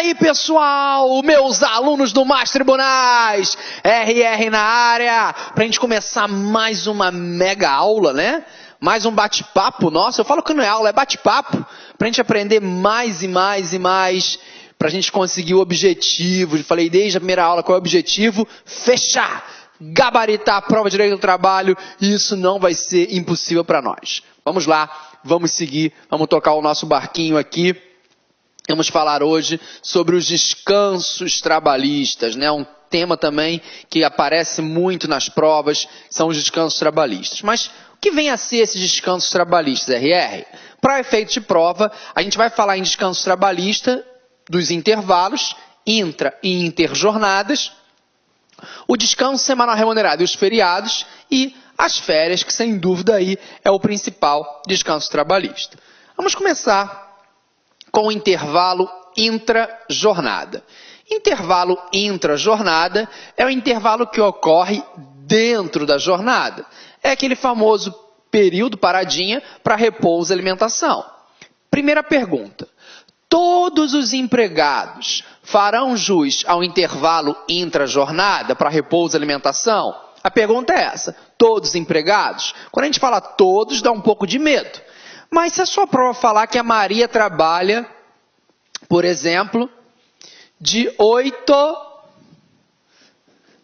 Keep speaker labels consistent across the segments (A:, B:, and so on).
A: aí, pessoal, meus alunos do Mais Tribunais, RR na área, pra gente começar mais uma mega aula, né? Mais um bate-papo nosso. Eu falo que não é aula, é bate-papo, pra gente aprender mais e mais e mais, pra gente conseguir o objetivo. Eu falei desde a primeira aula qual é o objetivo? Fechar, gabaritar a prova de direito do trabalho, e isso não vai ser impossível para nós. Vamos lá, vamos seguir, vamos tocar o nosso barquinho aqui. Vamos falar hoje sobre os descansos trabalhistas, né? Um tema também que aparece muito nas provas, são os descansos trabalhistas. Mas o que vem a ser esses descansos trabalhistas, RR? Para efeito de prova, a gente vai falar em descanso trabalhista dos intervalos, intra e interjornadas, o descanso semanal remunerado e os feriados e as férias, que sem dúvida aí é o principal descanso trabalhista. Vamos começar com o intervalo intra-jornada. Intervalo intra-jornada é o intervalo que ocorre dentro da jornada. É aquele famoso período paradinha para repouso e alimentação. Primeira pergunta. Todos os empregados farão jus ao intervalo intra-jornada para repouso e alimentação? A pergunta é essa. Todos os empregados? Quando a gente fala todos, dá um pouco de medo. Mas se a sua prova falar que a Maria trabalha, por exemplo, de 8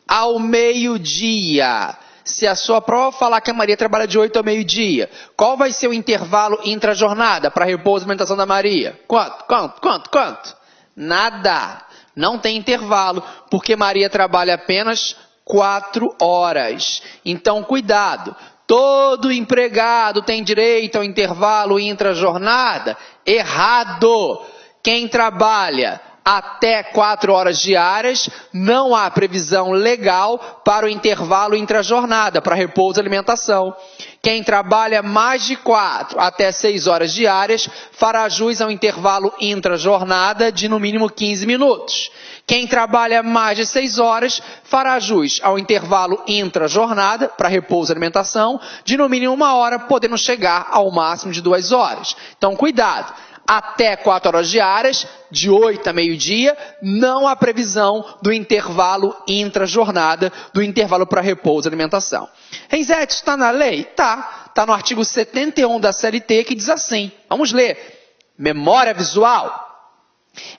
A: ao meio-dia. Se a sua prova falar que a Maria trabalha de 8 ao meio-dia, qual vai ser o intervalo intra-jornada para repouso e alimentação da Maria? Quanto? Nada. Não tem intervalo, porque Maria trabalha apenas 4 horas. Então, cuidado. Todo empregado tem direito ao intervalo intra-jornada? Errado! Quem trabalha até 4 horas diárias, não há previsão legal para o intervalo intra-jornada, para repouso e alimentação. Quem trabalha mais de 4 até 6 horas diárias, fará jus ao intervalo intra-jornada de no mínimo 15 minutos. Quem trabalha mais de 6 horas, fará jus ao intervalo intra-jornada, para repouso e alimentação, de no mínimo 1 hora, podendo chegar ao máximo de 2 horas. Então, cuidado. Até 4 horas diárias, de 8 a meio-dia, não há previsão do intervalo intra-jornada, do intervalo para repouso e alimentação. Renzete, isso está na lei? Tá. Está no artigo 71 da CLT, que diz assim. Vamos ler. Memória visual.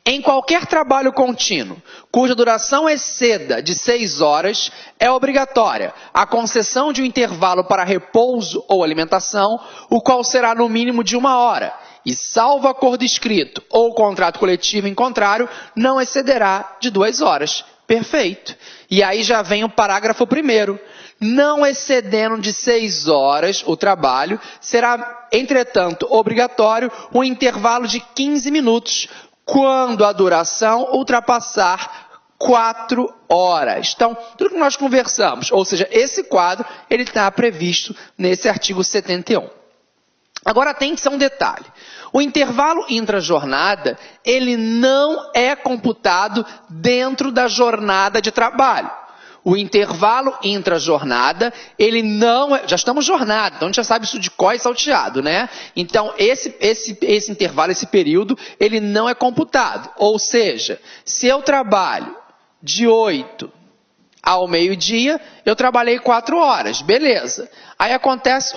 A: Em qualquer trabalho contínuo, cuja duração exceda de 6 horas, é obrigatória a concessão de um intervalo para repouso ou alimentação, o qual será no mínimo de 1 hora, e salvo acordo escrito ou contrato coletivo em contrário, não excederá de 2 horas. Perfeito. E aí já vem o parágrafo 1º. Não excedendo de 6 horas o trabalho, será, entretanto, obrigatório um intervalo de 15 minutos, quando a duração ultrapassar 4 horas. Então, tudo que nós conversamos, ou seja, esse quadro, ele está previsto nesse artigo 71. Agora, atenção um detalhe. O intervalo intra-jornada, ele não é computado dentro da jornada de trabalho. O intervalo intra-jornada, ele não é... Já estamos jornada, então a gente já sabe isso de cor e salteado, né? Então, esse intervalo, esse período, ele não é computado. Ou seja, se eu trabalho de 8 ao meio-dia, eu trabalhei 4 horas, beleza. Aí acontece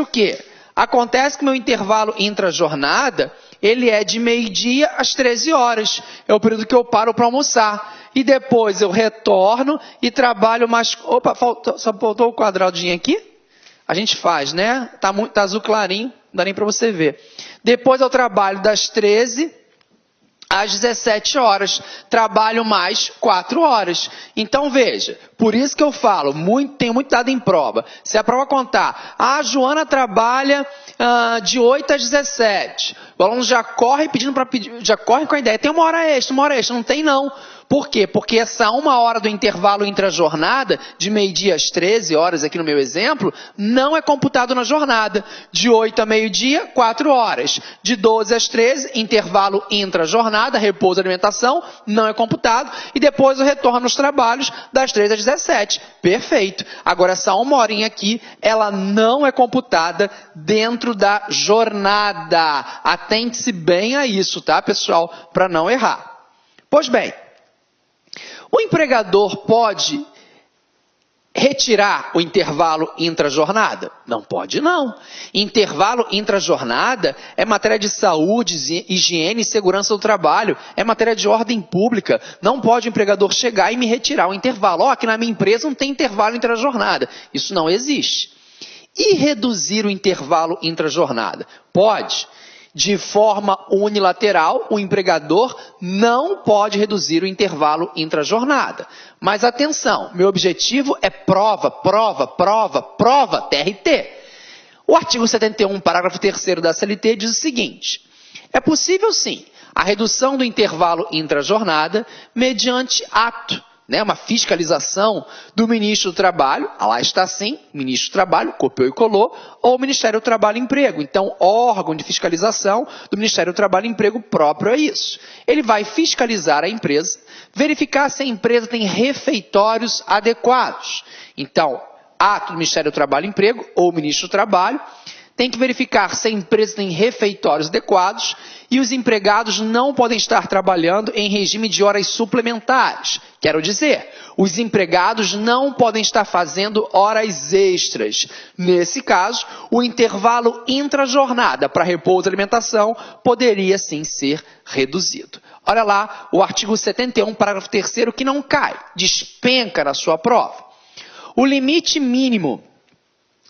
A: o quê? Acontece que o meu intervalo intra-jornada, ele é de meio-dia às 13 horas. É o período que eu paro para almoçar. E depois eu retorno e trabalho mais... Opa, só faltou o quadradinho aqui? A gente faz, né? Tá azul clarinho, não dá nem para você ver. Depois eu trabalho das 13 às 17 horas. Trabalho mais 4 horas. Então, veja, por isso que eu falo, tem muito dado em prova. Se a prova contar, a Joana trabalha de 8 às 17. O aluno já corre já corre com a ideia. Tem uma hora extra, não tem não. Por quê? Porque essa 1 hora do intervalo intra-jornada, de meio-dia às 13 horas, aqui no meu exemplo, não é computado na jornada. De 8 a meio-dia, 4 horas. De 12 às 13, intervalo intra-jornada, repouso e alimentação, não é computado. E depois o retorno aos trabalhos, das 13 às 17. Perfeito. Agora, essa 1 horinha aqui, ela não é computada dentro da jornada. Atente-se bem a isso, tá, pessoal? Para não errar. Pois bem, o empregador pode retirar o intervalo intra-jornada? Não pode, não. Intervalo intra-jornada é matéria de saúde, higiene e segurança do trabalho, é matéria de ordem pública. Não pode o empregador chegar e me retirar o intervalo. Aqui na minha empresa não tem intervalo intra-jornada. Isso não existe. E reduzir o intervalo intra-jornada? Pode. De forma unilateral, o empregador não pode reduzir o intervalo intra-jornada. Mas atenção, meu objetivo é prova, TRT. O artigo 71, parágrafo 3º da CLT diz o seguinte: é possível sim a redução do intervalo intra-jornada mediante ato, uma fiscalização do ministro do Trabalho, lá está sim, ministro do Trabalho, copiou e colou, ou o Ministério do Trabalho e Emprego. Então, órgão de fiscalização do Ministério do Trabalho e Emprego próprio é isso. Ele vai fiscalizar a empresa, verificar se a empresa tem refeitórios adequados. Então, ato do Ministério do Trabalho e Emprego, ou ministro do Trabalho, tem que verificar se a empresa tem refeitórios adequados e os empregados não podem estar trabalhando em regime de horas suplementares. Quero dizer, os empregados não podem estar fazendo horas extras. Nesse caso, o intervalo intra-jornada para repouso e alimentação poderia sim ser reduzido. Olha lá, o artigo 71, parágrafo 3º, que não cai, despenca na sua prova. O limite mínimo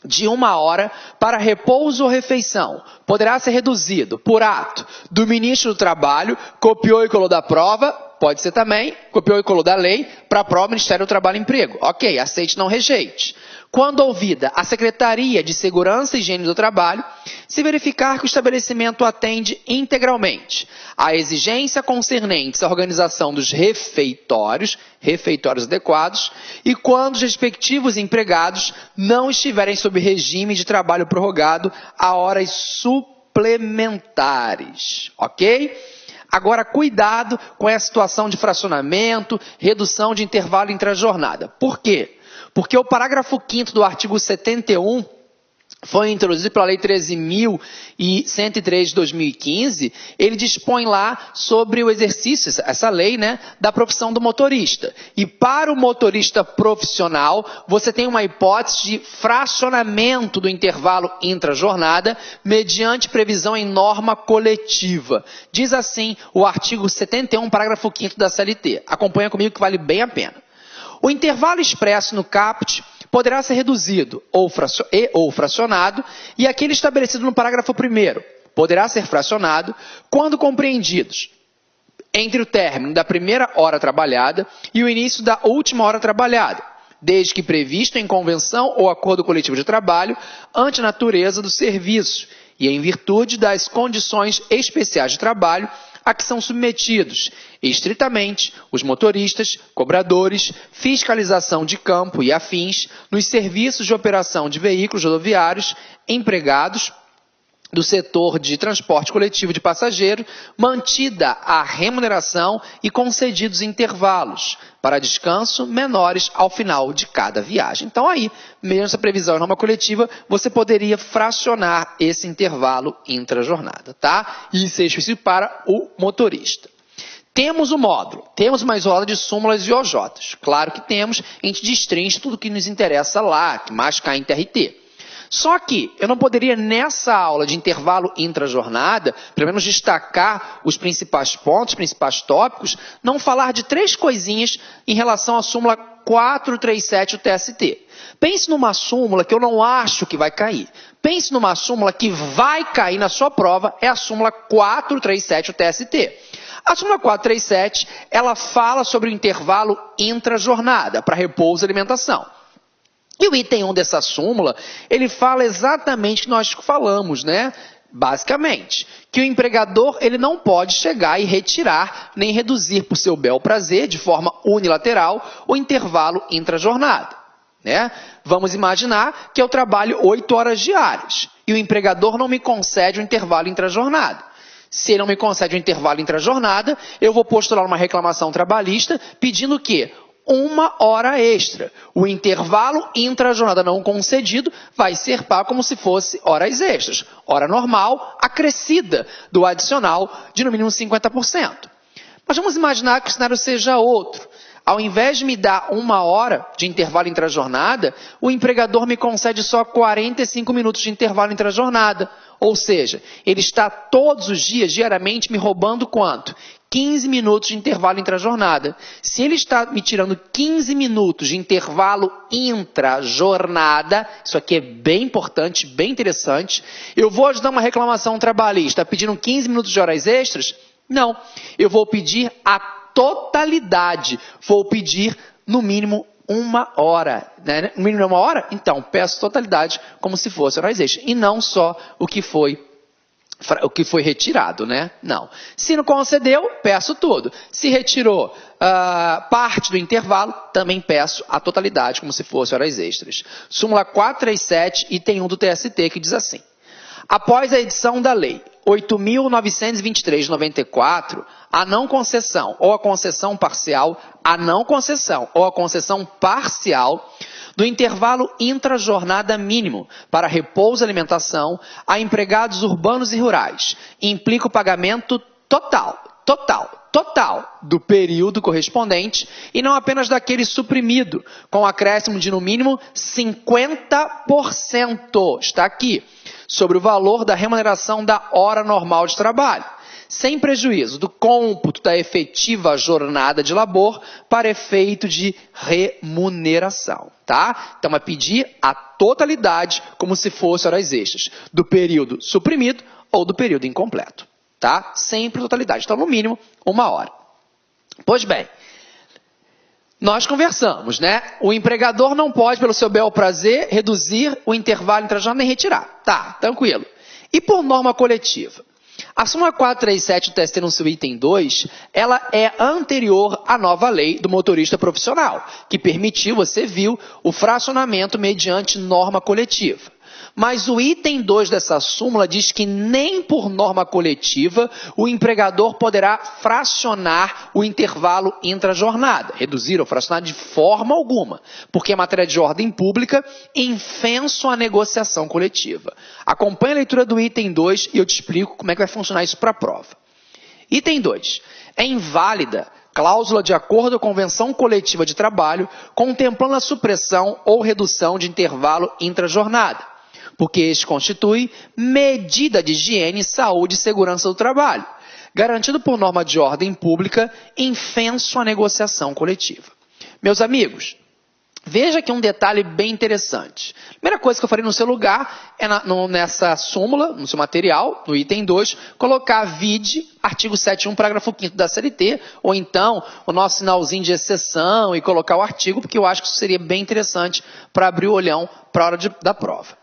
A: de 1 hora para repouso ou refeição poderá ser reduzido por ato do ministro do Trabalho, copiou e colou da prova, pode ser também, copiou e colou da lei, para a prova Ministério do Trabalho e Emprego. Ok, aceite, não rejeite. Quando ouvida a Secretaria de Segurança e Higiene do Trabalho, se verificar que o estabelecimento atende integralmente à exigência concernente à organização dos refeitórios adequados, e quando os respectivos empregados não estiverem sob regime de trabalho prorrogado a horas suplementares. Ok? Agora, cuidado com essa situação de fracionamento, redução de intervalo intra-jornada. Por quê? Porque o parágrafo 5º do artigo 71 foi introduzido pela Lei 13.103 de 2015, ele dispõe lá sobre o exercício, essa lei, da profissão do motorista. E para o motorista profissional, você tem uma hipótese de fracionamento do intervalo intra-jornada mediante previsão em norma coletiva. Diz assim o artigo 71, parágrafo 5º da CLT. Acompanha comigo que vale bem a pena. O intervalo expresso no caput poderá ser reduzido ou fracionado, e aquele estabelecido no parágrafo 1º poderá ser fracionado quando compreendidos entre o término da primeira hora trabalhada e o início da última hora trabalhada, desde que previsto em convenção ou acordo coletivo de trabalho ante a natureza do serviço e em virtude das condições especiais de trabalho a que são submetidos, estritamente, os motoristas, cobradores, fiscalização de campo e afins, nos serviços de operação de veículos rodoviários, empregados do setor de transporte coletivo de passageiros, mantida a remuneração e concedidos intervalos para descanso menores ao final de cada viagem. Então aí, mediante essa previsão em norma coletiva, você poderia fracionar esse intervalo intra-jornada, tá? Isso é específico para o motorista. Temos o módulo, temos mais roda de súmulas e OJs. Claro que temos, a gente destrincha tudo que nos interessa lá, que mais cai em TRT. Só que eu não poderia, nessa aula de intervalo intra-jornada, pelo menos destacar os principais pontos, os principais tópicos, não falar de 3 coisinhas em relação à súmula 437 do TST. Pense numa súmula que eu não acho que vai cair. Pense numa súmula que vai cair na sua prova, é a súmula 437 do TST. A súmula 437, ela fala sobre o intervalo intra-jornada para repouso e alimentação. E o item 1 dessa súmula, ele fala exatamente o que nós falamos, Basicamente, que o empregador ele não pode chegar e retirar nem reduzir por seu bel prazer, de forma unilateral, o intervalo intra-jornada. Né? Vamos imaginar que eu trabalho 8 horas diárias e o empregador não me concede o intervalo intra-jornada. Se ele não me concede o intervalo intra-jornada, eu vou postular uma reclamação trabalhista pedindo que 1 hora extra. O intervalo intra-jornada não concedido vai ser pago como se fosse horas extras. Hora normal, acrescida do adicional de no mínimo 50%. Mas vamos imaginar que o cenário seja outro. Ao invés de me dar 1 hora de intervalo intra-jornada, o empregador me concede só 45 minutos de intervalo intra-jornada. Ou seja, ele está todos os dias, diariamente, me roubando quanto? 15 minutos de intervalo intra-jornada. Se ele está me tirando 15 minutos de intervalo intra-jornada, isso aqui é bem importante, bem interessante, eu vou ajudar uma reclamação trabalhista pedindo 15 minutos de horas extras? Não, eu vou pedir a totalidade, vou pedir no mínimo 1 hora. Né? No mínimo 1 hora? Então, peço totalidade como se fosse horas extras. E não só o que foi retirado, né? Não. Se não concedeu, peço tudo. Se retirou parte do intervalo, também peço a totalidade como se fosse horas extras. Súmula 437, item 1 do TST, que diz assim. Após a edição da Lei 8.923 de 94, a não concessão ou a concessão parcial, a não concessão ou a concessão parcial do intervalo intra-jornada mínimo para repouso e alimentação a empregados urbanos e rurais implica o pagamento total do período correspondente e não apenas daquele suprimido, com acréscimo de no mínimo 50%, está aqui, sobre o valor da remuneração da hora normal de trabalho, sem prejuízo do cômputo da efetiva jornada de labor para efeito de remuneração, tá? Então, é pedir a totalidade como se fosse horas extras, do período suprimido ou do período incompleto, tá? Sempre totalidade. Então, no mínimo, 1 hora. Pois bem, nós conversamos, né? O empregador não pode, pelo seu bel prazer, reduzir o intervalo intra-jornada nem retirar. Tá, tranquilo. E por norma coletiva? A súmula 437 do TST no seu item 2, ela é anterior à nova lei do motorista profissional, que permitiu, você viu, o fracionamento mediante norma coletiva. Mas o item 2 dessa súmula diz que nem por norma coletiva o empregador poderá fracionar o intervalo intra-jornada, reduzir ou fracionar de forma alguma, porque é matéria de ordem pública, infenso à negociação coletiva. Acompanhe a leitura do item 2 e eu te explico como é que vai funcionar isso para a prova. Item 2. É inválida cláusula de acordo ou convenção coletiva de trabalho contemplando a supressão ou redução de intervalo intra-jornada, porque este constitui medida de higiene, saúde e segurança do trabalho, garantido por norma de ordem pública, infenso à negociação coletiva. Meus amigos, veja aqui um detalhe bem interessante. A primeira coisa que eu farei no seu lugar é nessa súmula, no seu material, no item 2, colocar vide, artigo 7.1, parágrafo 5º da CLT, ou então o nosso sinalzinho de exceção e colocar o artigo, porque eu acho que isso seria bem interessante para abrir o olhão para a hora da prova.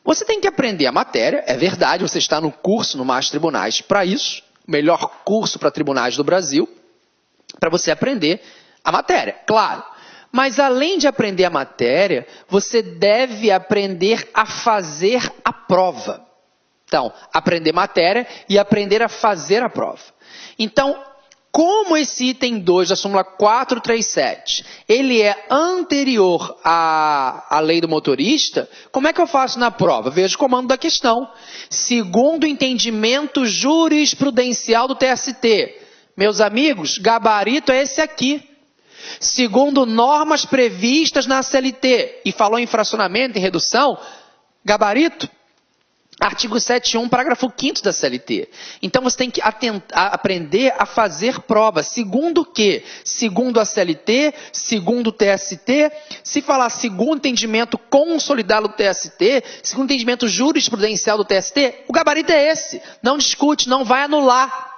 A: Você tem que aprender a matéria, é verdade, você está no curso no Master Tribunais para isso, o melhor curso para tribunais do Brasil, para você aprender a matéria, claro. Mas além de aprender a matéria, você deve aprender a fazer a prova. Então, aprender matéria e aprender a fazer a prova. Então, como esse item 2 da súmula 437, ele é anterior à lei do motorista, como é que eu faço na prova? Veja o comando da questão. Segundo o entendimento jurisprudencial do TST. Meus amigos, gabarito é esse aqui. Segundo normas previstas na CLT, e falou em fracionamento, em redução, gabarito, artigo 7.1, parágrafo 5º da CLT. Então, você tem que aprender a fazer prova. Segundo o quê? Segundo a CLT, segundo o TST. Se falar segundo o entendimento consolidado do TST, segundo o entendimento jurisprudencial do TST, o gabarito é esse. Não discute, não vai anular.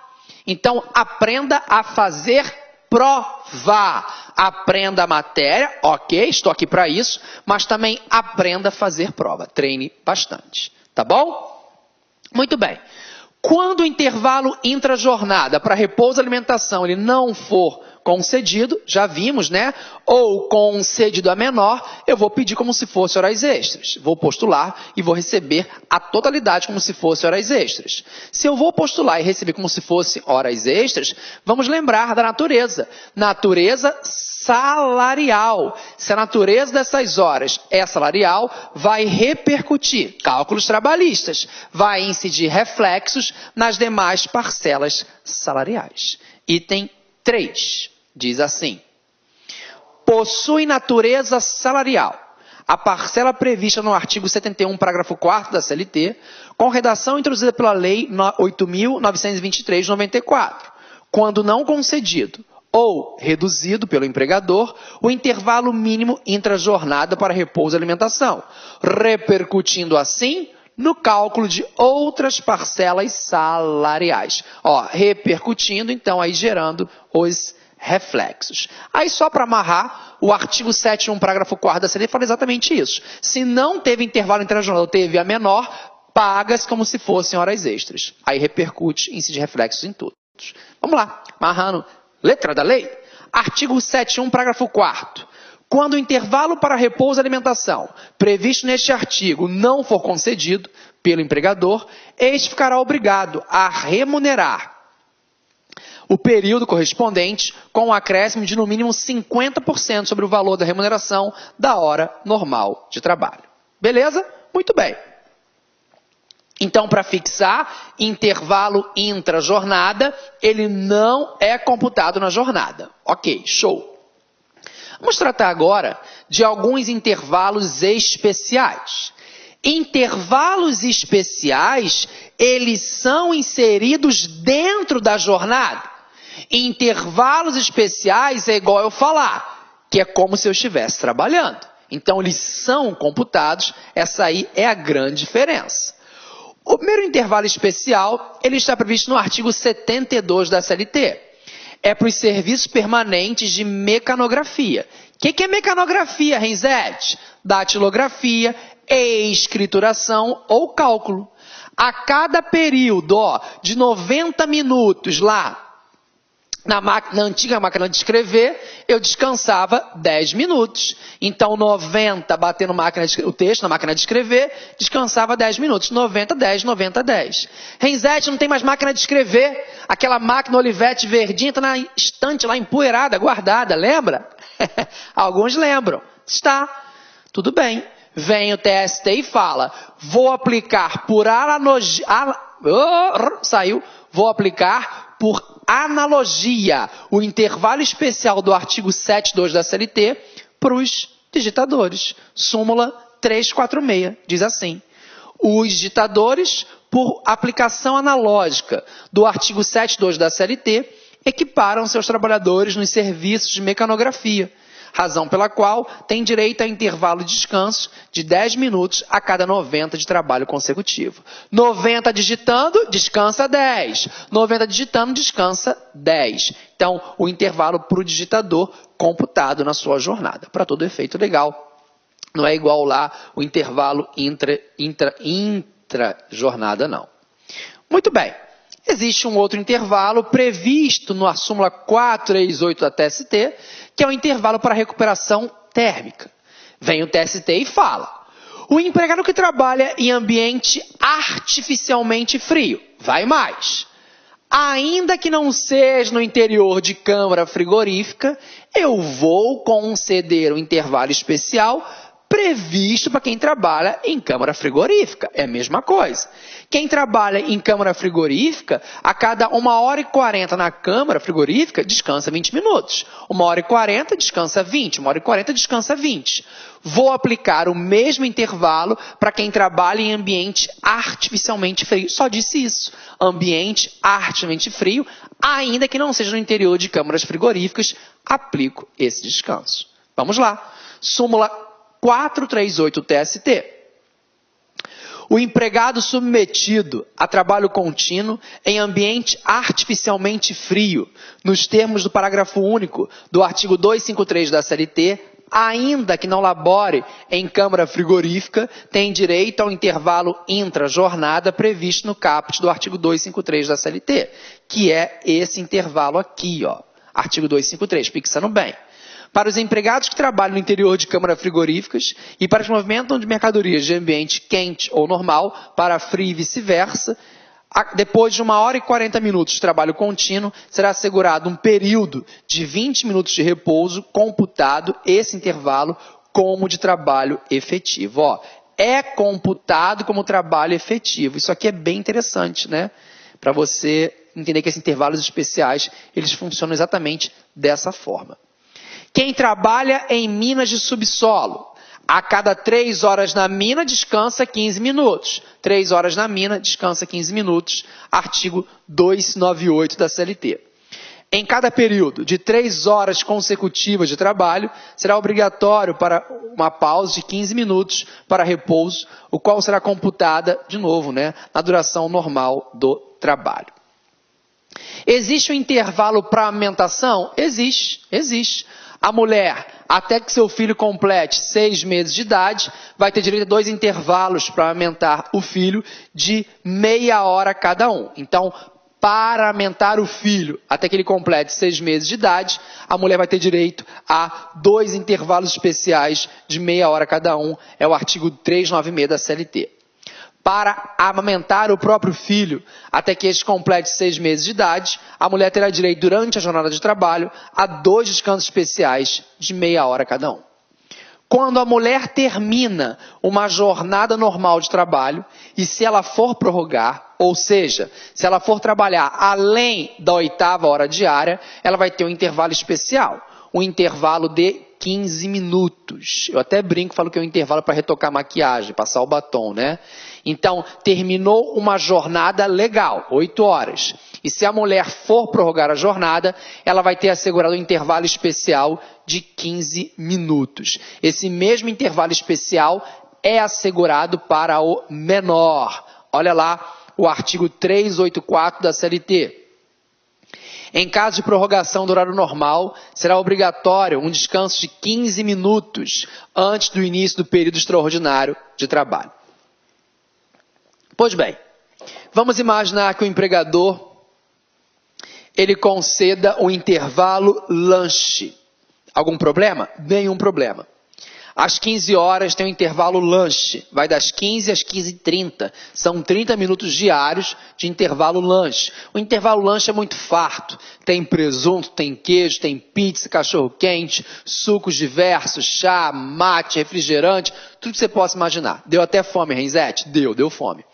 A: Então, aprenda a fazer prova. Aprenda a matéria, ok, estou aqui para isso, mas também aprenda a fazer prova. Treine bastante. Tá bom? Muito bem. Quando o intervalo intra-jornada para repouso e alimentação ele não for concedido, já vimos, né? Ou concedido a menor, eu vou pedir como se fosse horas extras. Vou postular e vou receber a totalidade como se fosse horas extras. Se eu vou postular e receber como se fosse horas extras, vamos lembrar da natureza. Natureza salarial. Se a natureza dessas horas é salarial, vai repercutir cálculos trabalhistas, vai incidir reflexos nas demais parcelas salariais. Item 3 diz assim: possui natureza salarial a parcela prevista no artigo 71, parágrafo 4º da CLT, com redação introduzida pela Lei 8.923 de 94, quando não concedido ou reduzido pelo empregador o intervalo mínimo intra-jornada para repouso e alimentação, repercutindo assim no cálculo de outras parcelas salariais. Ó, repercutindo, então, aí gerando os reflexos. Aí, só para amarrar, o artigo 7º, parágrafo 4º da CLT fala exatamente isso. Se não teve intervalo intra-jornada ou teve a menor, paga-se como se fossem horas extras. Aí repercute, incide reflexos em todos. Vamos lá, amarrando. Letra da lei, artigo 7º, parágrafo 4º. Quando o intervalo para repouso e alimentação previsto neste artigo não for concedido pelo empregador, este ficará obrigado a remunerar o período correspondente com um acréscimo de no mínimo 50% sobre o valor da remuneração da hora normal de trabalho. Beleza? Muito bem. Então, para fixar intervalo intra-jornada, ele não é computado na jornada. Ok, show. Vamos tratar agora de alguns intervalos especiais. Intervalos especiais, eles são inseridos dentro da jornada. Intervalos especiais é igual eu falar, que é como se eu estivesse trabalhando. Então, eles são computados, essa aí é a grande diferença. O primeiro intervalo especial, ele está previsto no artigo 72 da CLT. É para os serviços permanentes de mecanografia. O que é mecanografia, Renzete? Datilografia, escrituração ou cálculo. A cada período de 90 minutos lá, na antiga máquina de escrever, eu descansava 10 minutos. Então, 90 batendo o texto na máquina de escrever, descansava 10 minutos. 90, 10, 90, 10. Renzete, não tem mais máquina de escrever. Aquela máquina Olivetti verdinha está na estante lá empoeirada, guardada, lembra? Alguns lembram. Está. Tudo bem. Vem o TST e fala, vou aplicar por analogia... Vou aplicar por analogia o intervalo especial do artigo 7.2 da CLT para os digitadores. Súmula 346 diz assim: os digitadores, por aplicação analógica do artigo 7.2 da CLT, equiparam seus trabalhadores nos serviços de mecanografia, razão pela qual tem direito a intervalo de descanso de 10 minutos a cada 90 de trabalho consecutivo. 90 digitando, descansa 10. 90 digitando, descansa 10. Então, o intervalo para o digitador computado na sua jornada. Para todo efeito legal. Não é igual lá o intervalo intra-jornada, não. Muito bem. Existe um outro intervalo previsto na súmula 438 da TST, que é o intervalo para recuperação térmica. Vem o TST e fala: o empregado que trabalha em ambiente artificialmente frio, vai mais. Ainda que não seja no interior de câmara frigorífica, eu vou conceder um intervalo especial previsto para quem trabalha em câmara frigorífica. É a mesma coisa. Quem trabalha em câmara frigorífica, a cada 1h40 na câmara frigorífica, descansa 20 minutos. 1h40, descansa 20. 1h40, descansa 20. Vou aplicar o mesmo intervalo para quem trabalha em ambiente artificialmente frio. Só disse isso. Ambiente artificialmente frio, ainda que não seja no interior de câmaras frigoríficas, aplico esse descanso. Vamos lá. Súmula 438 TST. O empregado submetido a trabalho contínuo em ambiente artificialmente frio, nos termos do parágrafo único do artigo 253 da CLT, ainda que não labore em câmara frigorífica, tem direito ao intervalo intra-jornada previsto no caput do artigo 253 da CLT, que é esse intervalo aqui, ó, artigo 253, fixando bem. Para os empregados que trabalham no interior de câmaras frigoríficas e para os movimentos de mercadorias de ambiente quente ou normal, para frio e vice-versa, depois de 1 hora e 40 minutos de trabalho contínuo, será assegurado um período de 20 minutos de repouso, computado esse intervalo como de trabalho efetivo. Ó, é computado como trabalho efetivo. Isso aqui é bem interessante, né? Para você entender que esses intervalos especiais, eles funcionam exatamente dessa forma. Quem trabalha em minas de subsolo, a cada 3 horas na mina, descansa 15 minutos. 3 horas na mina, descansa 15 minutos. Artigo 298 da CLT. Em cada período de 3 horas consecutivas de trabalho, será obrigatório para uma pausa de 15 minutos para repouso, o qual será computada, de novo, né, na duração normal do trabalho. Existe um intervalo para amamentação? Existe. A mulher, até que seu filho complete 6 meses de idade, vai ter direito a 2 intervalos para amamentar o filho de meia hora cada um. Então, para amamentar o filho até que ele complete 6 meses de idade, a mulher vai ter direito a 2 intervalos especiais de meia hora cada um. É o artigo 396 da CLT. Para amamentar o próprio filho até que este complete 6 meses de idade, a mulher terá direito, durante a jornada de trabalho, a 2 descansos especiais de meia hora cada um. Quando a mulher termina uma jornada normal de trabalho e se ela for prorrogar, ou seja, se ela for trabalhar além da 8ª hora diária, ela vai ter um intervalo especial, um intervalo de 15 minutos. Eu até brinco, falo que é um intervalo para retocar a maquiagem, passar o batom, né? Então, terminou uma jornada legal, 8 horas. E se a mulher for prorrogar a jornada, ela vai ter assegurado um intervalo especial de 15 minutos. Esse mesmo intervalo especial é assegurado para o menor. Olha lá o artigo 384 da CLT. Em caso de prorrogação do horário normal, será obrigatório um descanso de 15 minutos antes do início do período extraordinário de trabalho. Pois bem, vamos imaginar que o empregador ele conceda um intervalo lanche. Algum problema? Nenhum problema. Às 15 horas tem um intervalo lanche, vai das 15 às 15h30. São 30 minutos diários de intervalo lanche. O intervalo lanche é muito farto. Tem presunto, tem queijo, tem pizza, cachorro-quente, sucos diversos, chá, mate, refrigerante, tudo que você possa imaginar. Deu até fome, Renzete? Deu fome.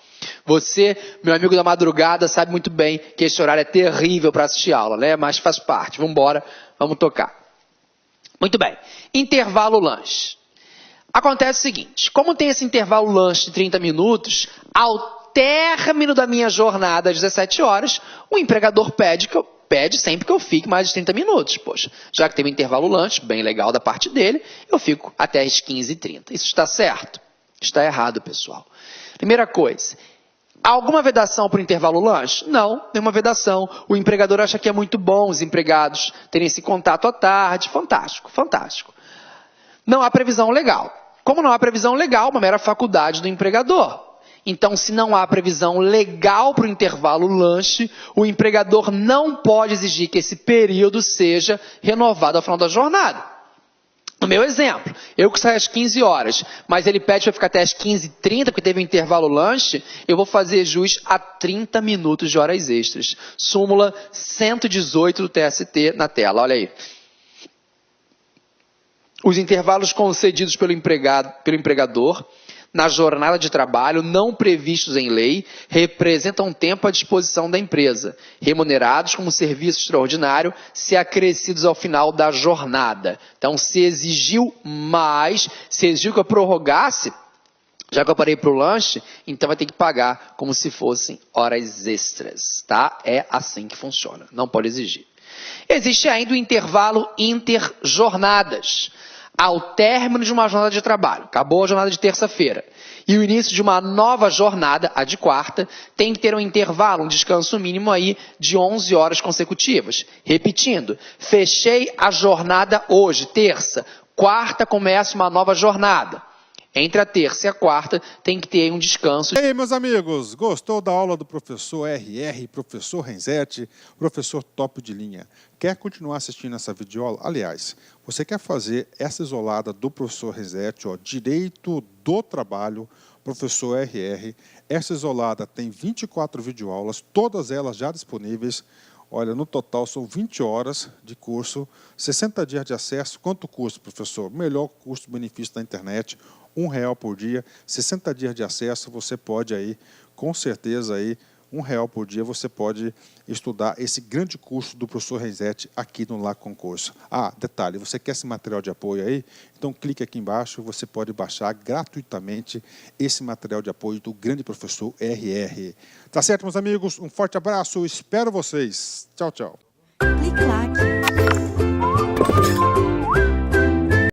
A: Você, meu amigo da madrugada, sabe muito bem que esse horário é terrível para assistir aula, né? Mas faz parte. Vamos embora, vamos tocar. Muito bem. Intervalo lanche. Acontece o seguinte, como tem esse intervalo lanche de 30 minutos, ao término da minha jornada às 17 horas, o empregador pede sempre que eu fique mais de 30 minutos. Poxa, já que tem um intervalo lanche, bem legal da parte dele, eu fico até às 15h30. Isso está certo? Está errado, pessoal. Primeira coisa, alguma vedação para o intervalo lanche? Não, nenhuma vedação. O empregador acha que é muito bom os empregados terem esse contato à tarde. Fantástico, fantástico. Não há previsão legal. Como não há previsão legal, uma mera faculdade do empregador. Então, se não há previsão legal para o intervalo lanche, o empregador não pode exigir que esse período seja renovado ao final da jornada. No meu exemplo, eu que saio às 15 horas, mas ele pede para ficar até às 15h30, porque teve um intervalo lanche, eu vou fazer jus a 30 minutos de horas extras. Súmula 118 do TST na tela, olha aí. Os intervalos concedidos pelo empregador na jornada de trabalho não previstos em lei representam tempo à disposição da empresa, remunerados como serviço extraordinário, se acrescidos ao final da jornada. Então, se exigiu mais, se exigiu que eu prorrogasse, já que eu parei para o lanche, então vai ter que pagar como se fossem horas extras, tá? É assim que funciona, não pode exigir. Existe ainda o intervalo interjornadas. Ao término de uma jornada de trabalho, acabou a jornada de terça-feira, e o início de uma nova jornada, a de quarta, tem que ter um intervalo, um descanso mínimo aí de 11 horas consecutivas. Repetindo, fechei a jornada hoje, terça, Quarta começa uma nova jornada. Entre a terça e a quarta tem que ter um descanso.
B: E aí, meus amigos, gostou da aula do professor RR, professor Renzetti, professor top de linha? Quer continuar assistindo essa videoaula? Aliás, você quer fazer essa isolada do professor Renzetti, Direito do Trabalho, professor RR. Essa isolada tem 24 videoaulas, todas elas já disponíveis. Olha, no total são 20 horas de curso, 60 dias de acesso. Quanto custa, professor? Melhor custo-benefício da internet, R$1 por dia, 60 dias de acesso. Você pode aí, com certeza aí, R$1 por dia, você pode estudar esse grande curso do professor Renzetti aqui no Lá Concurso. Ah, detalhe, você quer esse material de apoio aí? Então clique aqui embaixo, você pode baixar gratuitamente esse material de apoio do grande professor RR. Tá certo, meus amigos? Um forte abraço, espero vocês. Tchau, tchau.
C: Clique lá.